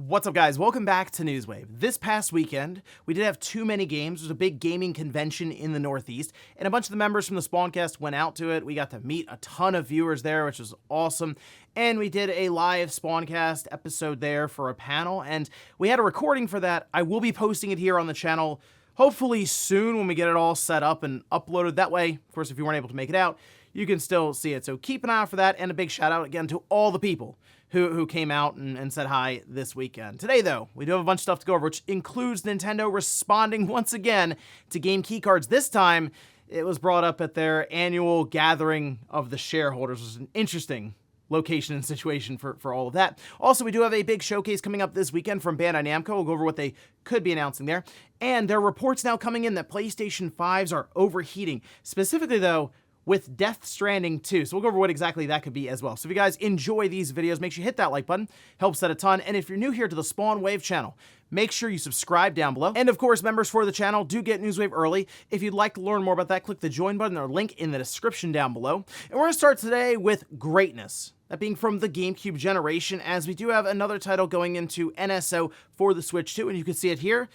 What's up, guys? Welcome back to Newswave. This past weekend, we did have too many games. There was a big gaming convention in the Northeast, and a bunch of the members from the Spawncast went out to it. We got to meet a ton of viewers there, which was awesome. And we did a live Spawncast episode there for a panel, and we had a recording for that. I will be posting it here on the channel hopefully soon when we get it all set up and uploaded. That way, of course, if you weren't able to make it out, you can still see it. So keep an eye out for that, and a big shout out again to all the people who came out and said hi this weekend. Today, though, we do have a bunch of stuff to go over, which includes Nintendo responding once again to game keycards. This time, it was brought up at their annual gathering of the shareholders. It was an interesting location and situation for all of that. Also, we do have a big showcase coming up this weekend from Bandai Namco. We'll go over what they could be announcing there. And there are reports now coming in that PlayStation 5s are overheating. Specifically, though, with Death Stranding 2. So we'll go over what exactly that could be as well. So if you guys enjoy these videos, make sure you hit that like button. Helps out a ton. And if you're new here to the Spawn Wave channel, make sure you subscribe down below. And of course, members for the channel do get Newswave early. If you'd like to learn more about that, click the join button or link in the description down below. And we're gonna start today with Greatness. That being from the GameCube generation, as we do have another title going into NSO for the Switch 2, and you can see it here.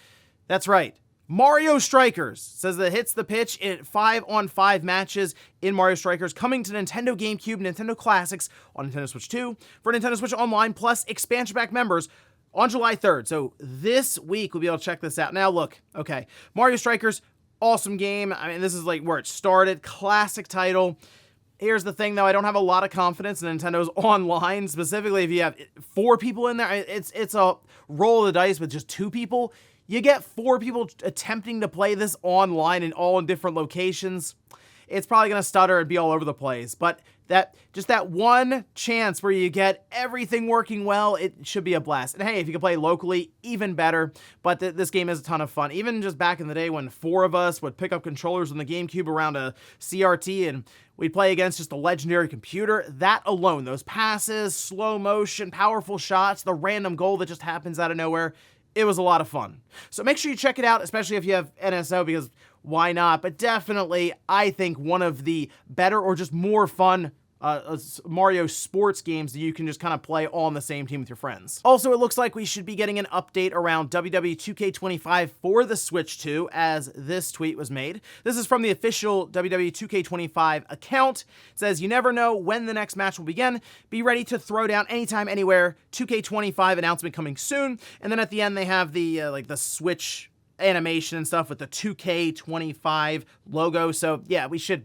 That's right. Mario Strikers says that it hits the pitch in 5-on-5 matches in Mario Strikers, coming to Nintendo GameCube, Nintendo Classics on Nintendo Switch 2 for Nintendo Switch Online, plus expansion pack members on July 3rd. So this week we'll be able to check this out. Now look, okay, Mario Strikers, awesome game. I mean, this is like where it started, classic title. Here's the thing, though, I don't have a lot of confidence in Nintendo's online, specifically if you have 4 people in there. It's a roll of the dice with just 2 people. You get 4 people attempting to play this online and all in different locations. It's probably going to stutter and be all over the place. But that one chance where you get everything working well, it should be a blast. And hey, if you can play locally, even better. But this game is a ton of fun. Even just back in the day when 4 of us would pick up controllers on the GameCube around a CRT and we'd play against just a legendary computer, that alone, those passes, slow motion, powerful shots, the random goal that just happens out of nowhere, it was a lot of fun. So make sure you check it out, especially if you have NSO, because why not? But definitely, I think one of the better or just more fun Mario sports games that you can just kind of play all on the same team with your friends. Also, it looks like we should be getting an update around WWE 2K25 for the Switch 2, as this tweet was made. This is from the official WWE 2K25 account. It says, "You never know when the next match will begin. Be ready to throw down anytime, anywhere. 2K25 announcement coming soon." And then at the end, they have the like the Switch animation and stuff with the 2K25 logo. So yeah, we should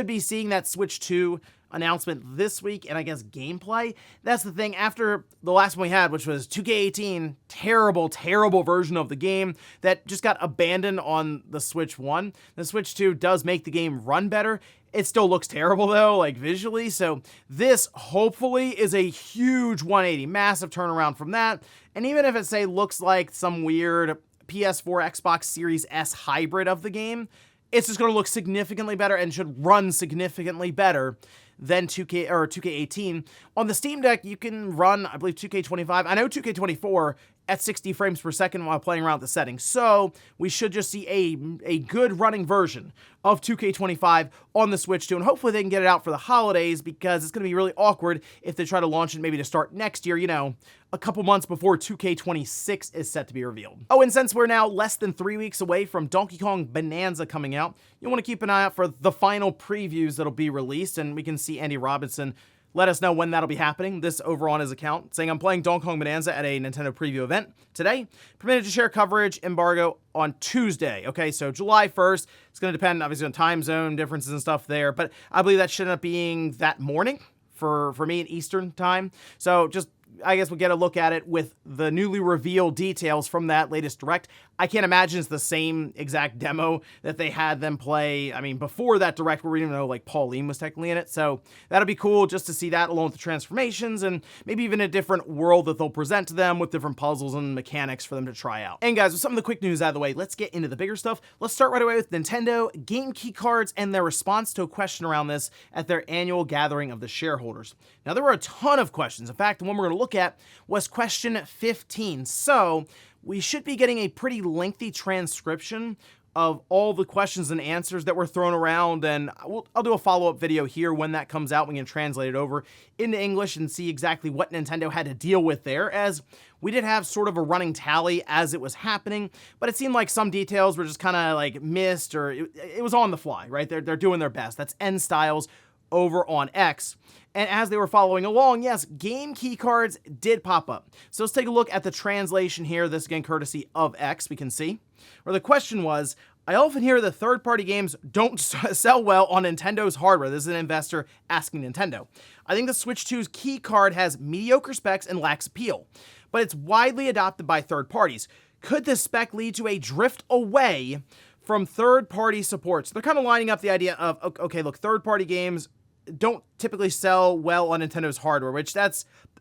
be seeing that Switch 2 announcement this week, and I guess gameplay. That's the thing, after the last one we had, which was 2K18, terrible version of the game that just got abandoned on the Switch 1. The Switch 2 does make the game run better. It still looks terrible though, like visually, so this hopefully is a huge 180, massive turnaround from that. And even if it, say, looks like some weird PS4, Xbox Series S hybrid of the game, it's just going to look significantly better and should run significantly better than 2K18. On the Steam Deck, you can run, I believe, 2K25. I know 2K24 at 60 frames per second while playing around with the settings. So we should just see a good running version of 2K25 on the Switch 2, and hopefully they can get it out for the holidays, because it's going to be really awkward if they try to launch it maybe to start next year, you know, a couple months before 2K26 is set to be revealed. Oh, and since we're now less than 3 weeks away from Donkey Kong Bananza coming out, you want to keep an eye out for the final previews that'll be released, and we can see Andy Robinson let us know when that'll be happening. This over on his account, saying, "I'm playing Donkey Kong Bananza at a Nintendo preview event today. Permitted to share coverage, embargo on Tuesday." Okay, so July 1st. It's going to depend, obviously, on time zone differences and stuff there, but I believe that should end up being that morning for me in Eastern time. So just, I guess we'll get a look at it with the newly revealed details from that latest Direct. I can't imagine it's the same exact demo that they had them play, I mean, before that Direct, where we didn't know, like, Pauline was technically in it. So that'll be cool just to see that, along with the transformations, and maybe even a different world that they'll present to them with different puzzles and mechanics for them to try out. And guys, with some of the quick news out of the way, let's get into the bigger stuff. Let's start right away with Nintendo game key cards and their response to a question around this at their annual gathering of the shareholders. Now, there were a ton of questions. In fact, the one we're going to look at was question 15. So we should be getting a pretty lengthy transcription of all the questions and answers that were thrown around, and I'll do a follow-up video here when that comes out. We can translate it over into English and see exactly what Nintendo had to deal with there, as we did have sort of a running tally as it was happening, but it seemed like some details were just kind of like missed, or it was on the fly, right? They're doing their best. That's N Styles over on X. And as they were following along, yes, game key cards did pop up. So let's take a look at the translation here. This again, courtesy of X, we can see. Where the question was, I often hear that third-party games don't sell well on Nintendo's hardware. This is an investor asking Nintendo. I think the Switch 2's key card has mediocre specs and lacks appeal, but it's widely adopted by third parties. Could this spec lead to a drift away from third-party supports? They're kind of lining up the idea of, okay, look, third-party games don't typically sell well on Nintendo's hardware, which I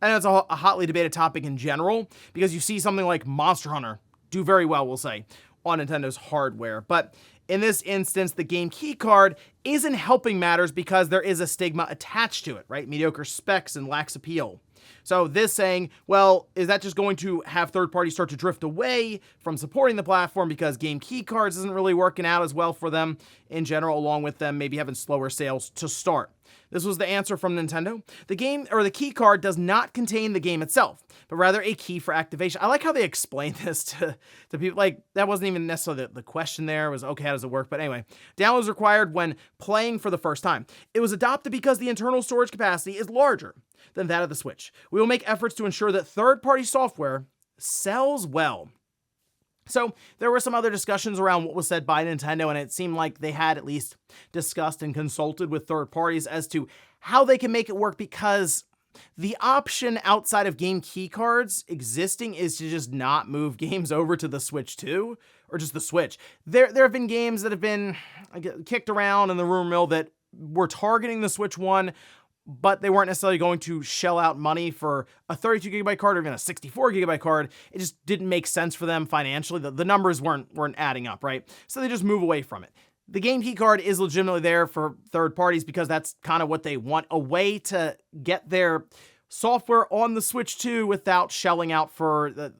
know it's a hotly debated topic in general, because you see something like Monster Hunter do very well, we'll say, on Nintendo's hardware. But in this instance, the game key card isn't helping matters because there is a stigma attached to it, right? Mediocre specs and lacks appeal. So this saying, well, is that just going to have third parties start to drift away from supporting the platform because game key cards isn't really working out as well for them in general, along with them maybe having slower sales to start? This was the answer from Nintendo. The game, or the key card, does not contain the game itself, but rather a key for activation. I like how they explain this to people. Like, that wasn't even necessarily the question there. It was, okay, how does it work? But anyway, download is required when playing for the first time. It was adopted because the internal storage capacity is larger than that of the Switch. We will make efforts to ensure that third-party software sells well. So there were some other discussions around what was said by Nintendo, and it seemed like they had at least discussed and consulted with third parties as to how they can make it work, because the option outside of game key cards existing is to just not move games over to the Switch 2, or just the Switch. There have been games that have been kicked around in the rumor mill that were targeting the Switch 1, but they weren't necessarily going to shell out money for a 32GB card or even a 64GB card. It just didn't make sense for them financially. The numbers weren't adding up, right? So they just move away from it. The game key card is legitimately there for third parties because that's kind of what they want, a way to get their software on the Switch 2 without shelling out for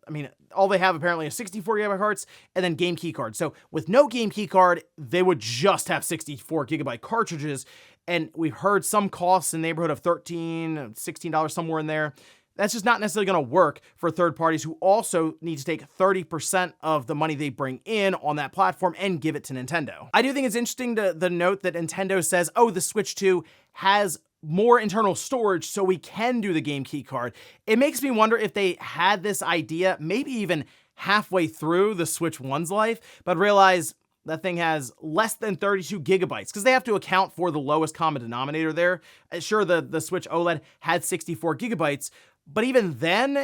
all they have apparently is 64GB cards and then game key cards. So with no game key card, they would just have 64GB cartridges. And we've heard some costs in the neighborhood of $13, $16, somewhere in there. That's just not necessarily going to work for third parties who also need to take 30% of the money they bring in on that platform and give it to Nintendo. I do think it's interesting to note that Nintendo says, oh, the Switch 2 has more internal storage, so we can do the game key card. It makes me wonder if they had this idea maybe even halfway through the Switch 1's life, but realize that thing has less than 32 gigabytes because they have to account for the lowest common denominator there. Sure, the Switch OLED had 64 gigabytes, but even then,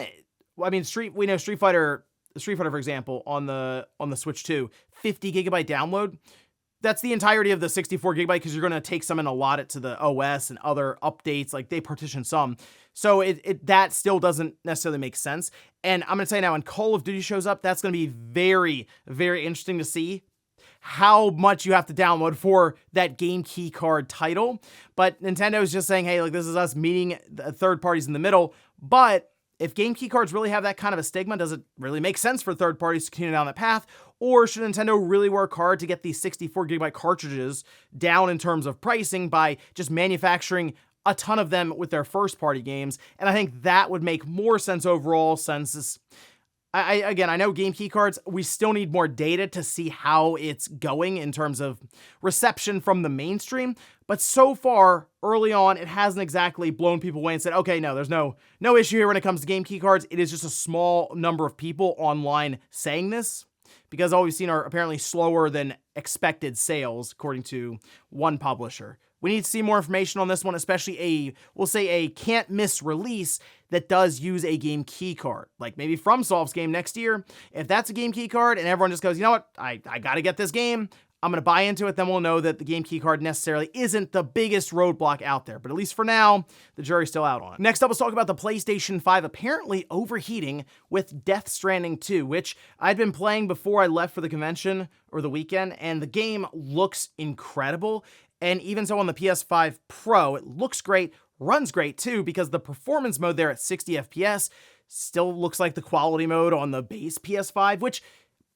I mean, we know Street Fighter, for example, on the Switch 2, 50 gigabyte download. That's the entirety of the 64 gigabyte because you're going to take some and allot it to the OS and other updates. Like, they partition some. So that still doesn't necessarily make sense. And I'm going to say now, when Call of Duty shows up, that's going to be very, very interesting to see how much you have to download for that game key card title. But Nintendo is just saying, hey, like, this is us meeting the third parties in the middle. But if game key cards really have that kind of a stigma, does it really make sense for third parties to continue down that path? Or should Nintendo really work hard to get these 64 gigabyte cartridges down in terms of pricing by just manufacturing a ton of them with their first party games? And I think that would make more sense overall, since I know game key cards, we still need more data to see how it's going in terms of reception from the mainstream. But so far, early on, it hasn't exactly blown people away and said, okay, no, there's no issue here when it comes to game key cards. It is just a small number of people online saying this, because all we've seen are apparently slower than expected sales, according to one publisher. We need to see more information on this one, especially a can't miss release that does use a game key card. Like maybe FromSoft's game next year. If that's a game key card and everyone just goes, you know what, I got to get this game, I'm going to buy into it, then we'll know that the game key card necessarily isn't the biggest roadblock out there. But at least for now, the jury's still out on it. Next up, let's talk about the PlayStation 5 apparently overheating with Death Stranding 2, which I'd been playing before I left for the convention or the weekend, and the game looks incredible. And even so on the PS5 Pro, it looks great, runs great too, because the performance mode there at 60 FPS still looks like the quality mode on the base PS5, which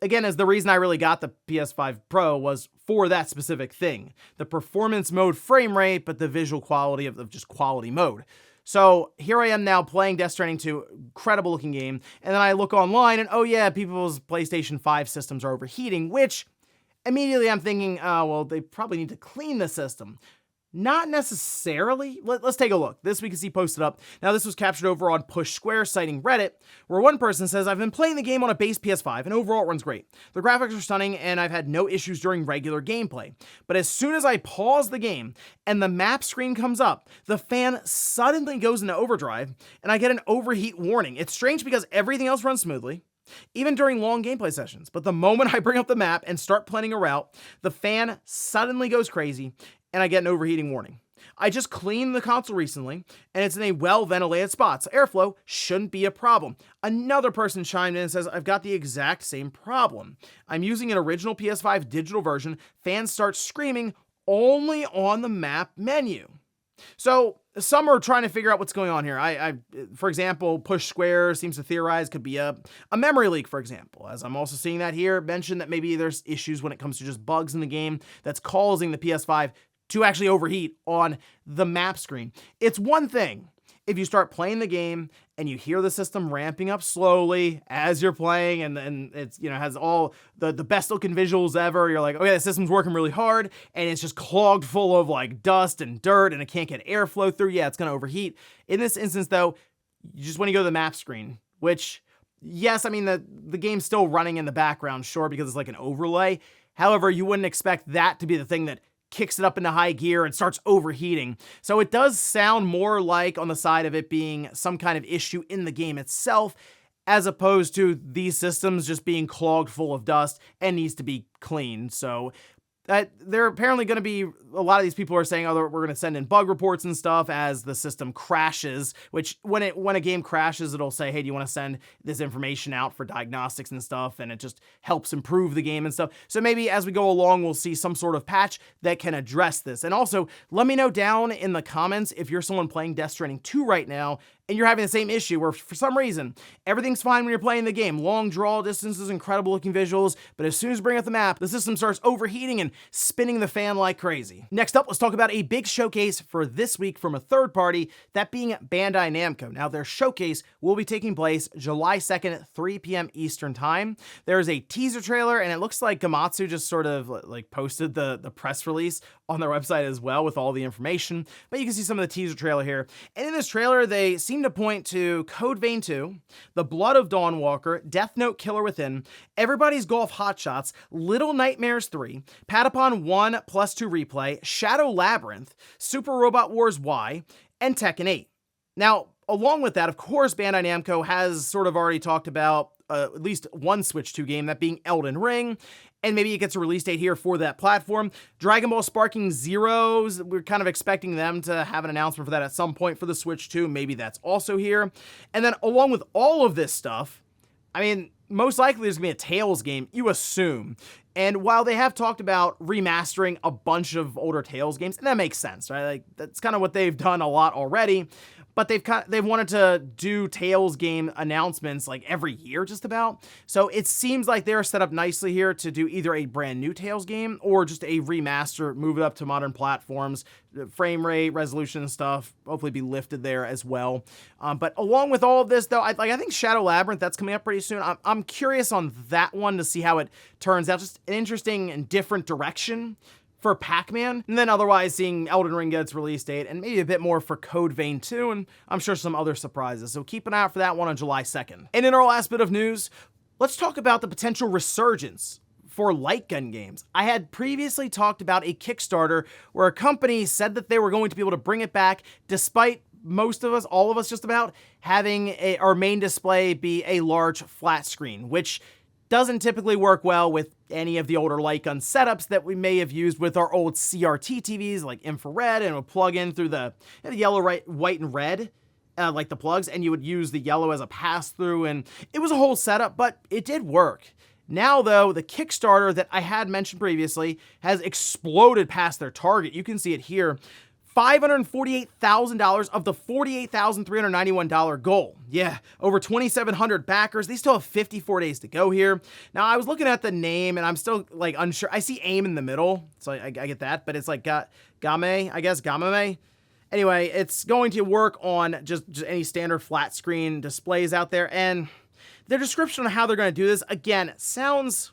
again, is the reason I really got the PS5 Pro was for that specific thing. The performance mode frame rate, but the visual quality of just quality mode. So here I am now playing Death Stranding 2, incredible looking game, and then I look online and oh yeah, people's PlayStation 5 systems are overheating, which immediately I'm thinking, oh, well, they probably need to clean the system. Not necessarily. Let's take a look. This we can see posted up. Now, this was captured over on Push Square, citing Reddit, where one person says, I've been playing the game on a base PS5, and overall it runs great. The graphics are stunning, and I've had no issues during regular gameplay. But as soon as I pause the game, and the map screen comes up, the fan suddenly goes into overdrive, and I get an overheat warning. It's strange because everything else runs smoothly, even during long gameplay sessions. But the moment I bring up the map and start planning a route, the fan suddenly goes crazy, and I get an overheating warning. I just cleaned the console recently, and it's in a well-ventilated spot, so airflow shouldn't be a problem. Another person chimed in and says, I've got the exact same problem. I'm using an original PS5 digital version. Fans start screaming only on the map menu. So some are trying to figure out what's going on here. For example, Push Square seems to theorize could be a memory leak, for example, as I'm also seeing that here, mentioned that maybe there's issues when it comes to just bugs in the game that's causing the PS5 to actually overheat on the map screen. It's one thing if you start playing the game and you hear the system ramping up slowly as you're playing, and it's, has all the best looking visuals ever. You're like, okay, the system's working really hard, and it's just clogged full of like dust and dirt, and it can't get airflow through. Yeah, it's gonna overheat. In this instance, though, just when you go to the map screen, which, yes, I mean the game's still running in the background, sure, because it's like an overlay. However, you wouldn't expect that to be the thing that kicks it up into high gear and starts overheating. So it does sound more like on the side of it being some kind of issue in the game itself, as opposed to these systems just being clogged full of dust and needs to be cleaned. So they're apparently going to be, a lot of these people are saying, oh, we're going to send in bug reports and stuff as the system crashes, which when a game crashes, it'll say, hey, do you want to send this information out for diagnostics and stuff? And it just helps improve the game and stuff. So maybe as we go along, we'll see some sort of patch that can address this. And also, let me know down in the comments if you're someone playing Death Stranding 2 right now and you're having the same issue where for some reason, everything's fine when you're playing the game. Long draw distances, incredible looking visuals, but as soon as you bring up the map, the system starts overheating and spinning the fan like crazy. Next up, let's talk about a big showcase for this week from a third party, that being Bandai Namco. Now, their showcase will be taking place July 2nd at 3 p.m. Eastern Time. There is a teaser trailer, and it looks like Gamatsu just sort of like posted the press release on their website as well with all the information, but you can see some of the teaser trailer here. And in this trailer, they seem to point to Code Vein 2, The Blood of Dawnwalker, Death Note Killer Within, Everybody's Golf Hotshots, Little Nightmares 3, Patapon 1+2 Replay, Shadow Labyrinth, Super Robot Wars Y, and Tekken 8. Now, along with that, of course, Bandai Namco has sort of already talked about at least one Switch 2 game, that being Elden Ring, and maybe it gets a release date here for that platform. Dragon Ball Sparking Zeroes, we're kind of expecting them to have an announcement for that at some point for the Switch 2. Maybe that's also here. And then along with all of this stuff, I mean, most likely there's going to be a Tales game, you assume. And while they have talked about remastering a bunch of older Tales games, and that makes sense, right? Like, that's kind of what they've done a lot already. But they've wanted to do Tales game announcements like every year just about. So it seems like they're set up nicely here to do either a brand new Tales game or just a remaster, move it up to modern platforms, frame rate, resolution and stuff, hopefully be lifted there as well. But along with all of this though, I think Shadow Labyrinth, that's coming up pretty soon. I'm curious on that one to see how it turns out. Just an interesting and different direction for Pac-Man, and then otherwise seeing Elden Ring get its release date, and maybe a bit more for Code Vein 2, and I'm sure some other surprises, so keep an eye out for that one on July 2nd. And in our last bit of news, let's talk about the potential resurgence for light gun games. I had previously talked about a Kickstarter where a company said that they were going to be able to bring it back despite most of us, all of us just about, having our main display be a large flat screen, which doesn't typically work well with any of the older light gun setups that we may have used with our old CRT TVs like infrared, and it would plug in through the yellow, white, and red, like the plugs, and you would use the yellow as a pass-through, and it was a whole setup, but it did work. Now, though, the Kickstarter that I had mentioned previously has exploded past their target. You can see it here. $548,000 of the $48,391 goal. Yeah, over 2,700 backers. They still have 54 days to go here. Now, I was looking at the name, and I'm still, like, unsure. I see AIM in the middle, so I get that, but it's like GAIME, I guess, GAIME. Anyway, it's going to work on just any standard flat screen displays out there, and their description on how they're going to do this, again, sounds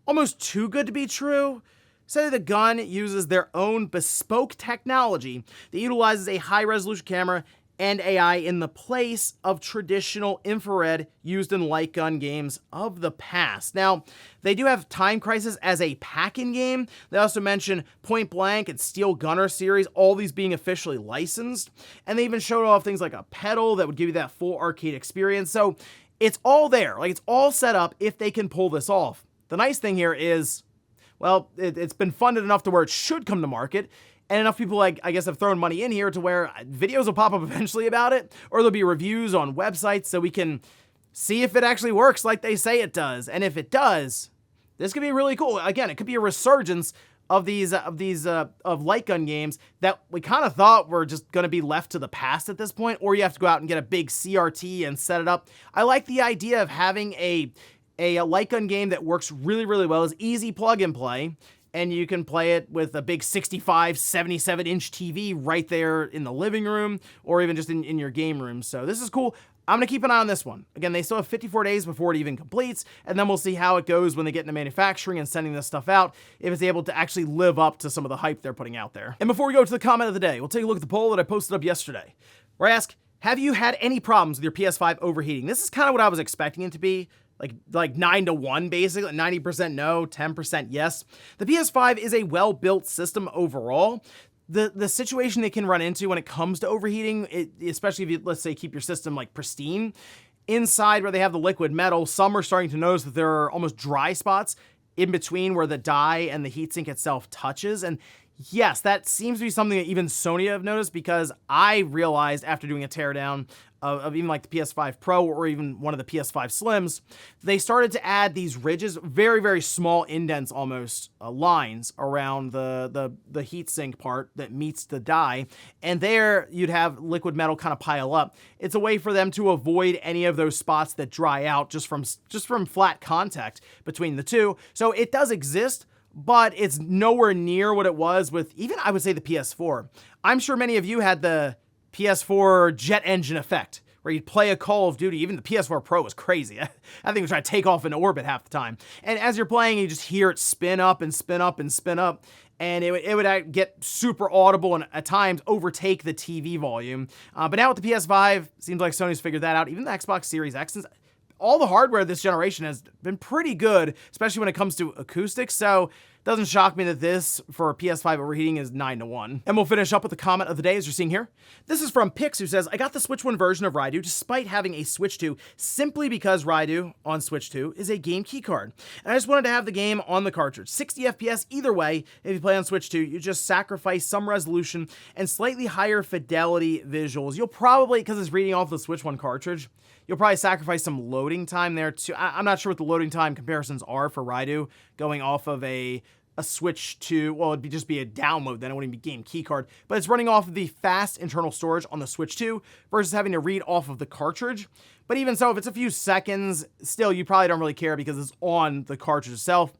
almost too good to be true. Say the gun uses their own bespoke technology that utilizes a high-resolution camera and AI in the place of traditional infrared used in light gun games of the past. Now, they do have Time Crisis as a pack-in game. They also mention Point Blank and Steel Gunner series, all these being officially licensed. And they even showed off things like a pedal that would give you that full arcade experience. So it's all there. Like, it's all set up if they can pull this off. The nice thing here is, well, it's been funded enough to where it should come to market, and enough people, like, I guess, have thrown money in here to where videos will pop up eventually about it, or there'll be reviews on websites so we can see if it actually works like they say it does. And if it does, this could be really cool. Again, it could be a resurgence of these light gun games that we kind of thought were just going to be left to the past at this point, or you have to go out and get a big CRT and set it up. I like the idea of having a light gun game that works really, really well, is easy plug and play, and you can play it with a big 65, 77-inch TV right there in the living room, or even just in your game room. So this is cool. I'm going to keep an eye on this one. Again, they still have 54 days before it even completes, and then we'll see how it goes when they get into manufacturing and sending this stuff out, if it's able to actually live up to some of the hype they're putting out there. And before we go to the comment of the day, we'll take a look at the poll that I posted up yesterday, where I ask, have you had any problems with your PS5 overheating? This is kind of what I was expecting it to be. Like 9-1, basically, 90% no, 10% yes. The PS5 is a well-built system overall. The situation they can run into when it comes to overheating, especially if you, let's say, keep your system like pristine, inside where they have the liquid metal, some are starting to notice that there are almost dry spots in between where the die and the heatsink itself touches. And yes, that seems to be something that even Sony have noticed, because I realized after doing a teardown of even like the PS5 Pro or even one of the PS5 Slims, they started to add these ridges, very, very small indents almost, lines around the heatsink part that meets the die. And there you'd have liquid metal kind of pile up. It's a way for them to avoid any of those spots that dry out just from flat contact between the two. So it does exist, but it's nowhere near what it was with even, I would say, the PS4. I'm sure many of you had the PS4 jet engine effect, where you'd play a Call of Duty. Even the PS4 Pro was crazy. I think it was trying to take off in orbit half the time. And as you're playing, you just hear it spin up and spin up and spin up, and it would get super audible and at times overtake the TV volume. But now with the PS5, seems like Sony's figured that out. Even the Xbox Series X, all the hardware this generation has been pretty good, especially when it comes to acoustics. So it doesn't shock me that this for PS5 overheating is 9-1. And we'll finish up with the comment of the day, as you're seeing here. This is from Pix, who says, I got the Switch 1 version of Raidu despite having a Switch 2, simply because Raidu on Switch 2 is a game keycard. And I just wanted to have the game on the cartridge. 60 FPS either way. If you play on Switch 2, you just sacrifice some resolution and slightly higher fidelity visuals. You'll probably, because it's reading off the Switch 1 cartridge, you'll probably sacrifice some loading time there too. I'm not sure what the loading time comparisons are for Raidu going off of a Switch 2. Well, it'd just be a download, then it wouldn't be game keycard. But it's running off of the fast internal storage on the Switch 2 versus having to read off of the cartridge. But even so, if it's a few seconds, still, you probably don't really care because it's on the cartridge itself.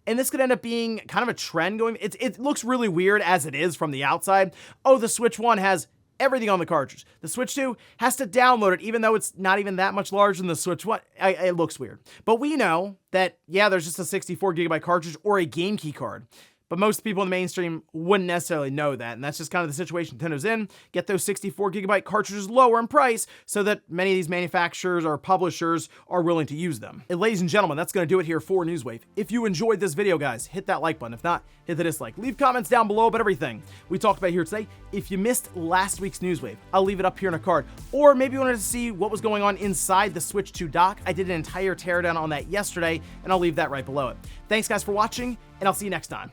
And this could end up being kind of a trend going. It looks really weird as it is from the outside. Oh, the Switch 1 has everything on the cartridge. The Switch 2 has to download it, even though it's not even that much larger than the Switch 1. It looks weird. But we know that, yeah, there's just a 64 gigabyte cartridge or a game key card. But most people in the mainstream wouldn't necessarily know that, and that's just kind of the situation Nintendo's in. Get those 64 gigabyte cartridges lower in price so that many of these manufacturers or publishers are willing to use them. And ladies and gentlemen, that's going to do it here for Newswave. If you enjoyed this video, guys, hit that like button. If not, hit the dislike. Leave comments down below about everything we talked about here today. If you missed last week's Newswave, I'll leave it up here in a card. Or maybe you wanted to see what was going on inside the Switch 2 dock. I did an entire teardown on that yesterday, and I'll leave that right below it. Thanks, guys, for watching, and I'll see you next time.